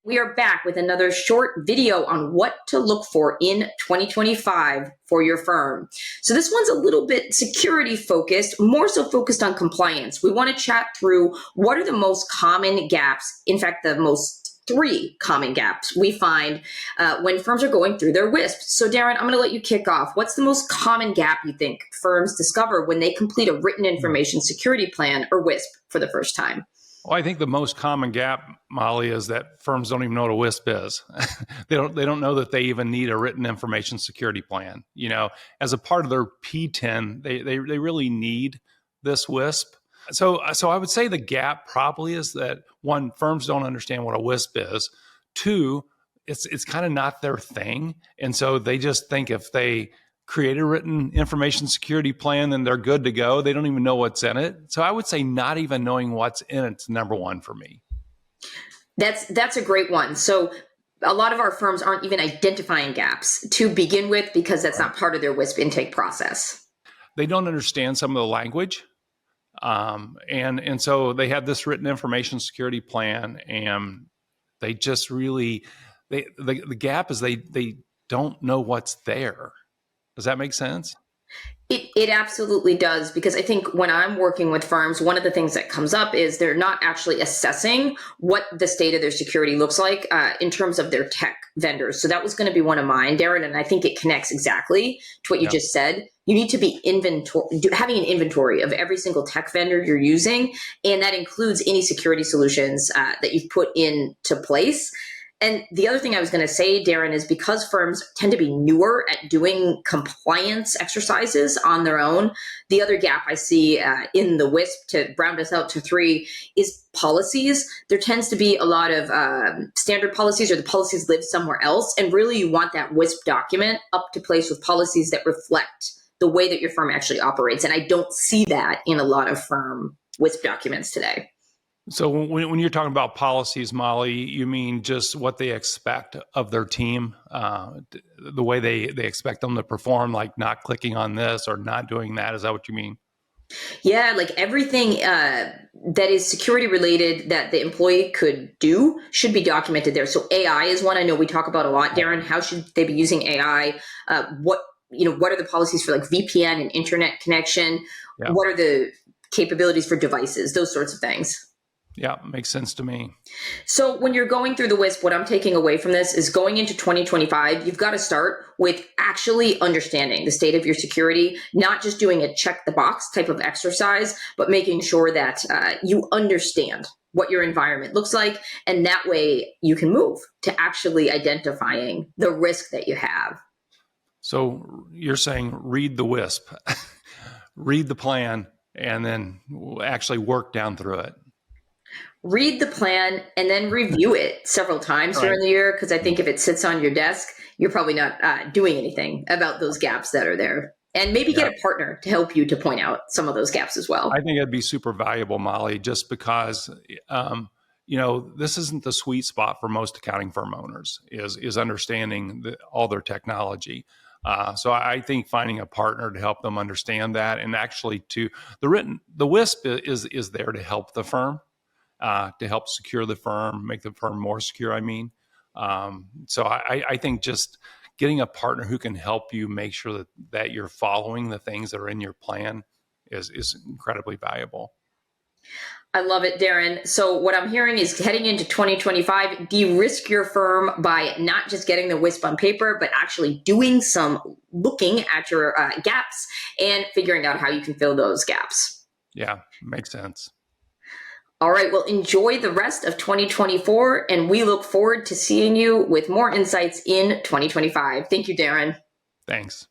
We are back with another short video on what to look for in 2025 for your firm. So this one's a little bit security focused, more so focused on compliance. We want to chat through what are the most common gaps, in fact, the most 3 common gaps we find when firms are going through their WISP. So Darren, I'm going to let you kick off. What's the most common gap you think firms discover when they complete a written information security plan or WISP for the first time? Well, I think the most common gap, Molly, is that firms don't even know what a WISP is. They don't know that they even need a written information security plan. You know, as a part of their P10, they really need this WISP. So I would say the gap probably is that 1, firms don't understand what a WISP is. 2, it's kind of not their thing, and so they just think if they create a written information security plan, then they're good to go. They don't even know what's in it. So I would say not even knowing what's in it's number 1 for me. That's a great one. So a lot of our firms aren't even identifying gaps to begin with because that's not part of their WISP intake process. They don't understand some of the language. And so they have this written information security plan, and they just really, the gap is they don't know what's there. Does that make sense? It absolutely does, because I think when I'm working with firms, one of the things that comes up is they're not actually assessing what the state of their security looks like in terms of their tech vendors. So that was going to be one of mine, Darren, and I think it connects exactly to what you just said. You need to be having an inventory of every single tech vendor you're using, and that includes any security solutions that you've put into place. And the other thing I was going to say, Darren, is because firms tend to be newer at doing compliance exercises on their own, the other gap I see in the WISP, to round us out to 3, is policies. There tends to be a lot of standard policies, or the policies live somewhere else. And really, you want that WISP document up to place with policies that reflect the way that your firm actually operates. And I don't see that in a lot of firm WISP documents today. So when you're talking about policies, Molly, you mean just what they expect of their team, the way they expect them to perform, like not clicking on this or not doing that? Is that what you mean? Yeah, like everything that is security related that the employee could do should be documented there. So AI is one I know we talk about a lot, Darren. How should they be using AI? What are the policies for like VPN and internet connection? Yeah. What are the capabilities for devices? Those sorts of things. Yeah, makes sense to me. So when you're going through the WISP, what I'm taking away from this is going into 2025, you've got to start with actually understanding the state of your security, not just doing a check the box type of exercise, but making sure that you understand what your environment looks like. And that way you can move to actually identifying the risk that you have. So you're saying read the WISP, read the plan, and then actually work down through it. Read the plan and then review it several times during the year, because I think if it sits on your desk, you're probably not doing anything about those gaps that are there. And maybe get a partner to help you to point out some of those gaps as well. I think it'd be super valuable, Molly, just because this isn't the sweet spot for most accounting firm owners, is understanding all their technology. So I think finding a partner to help them understand that, and actually the WISP is there to help the firm. To help secure the firm, make the firm more secure, So I think just getting a partner who can help you make sure that you're following the things that are in your plan is incredibly valuable. I love it, Darren. So what I'm hearing is heading into 2025, de-risk your firm by not just getting the WISP on paper, but actually doing some looking at your gaps and figuring out how you can fill those gaps. Yeah, makes sense. All right, well, enjoy the rest of 2024, and we look forward to seeing you with more insights in 2025. Thank you, Darren. Thanks.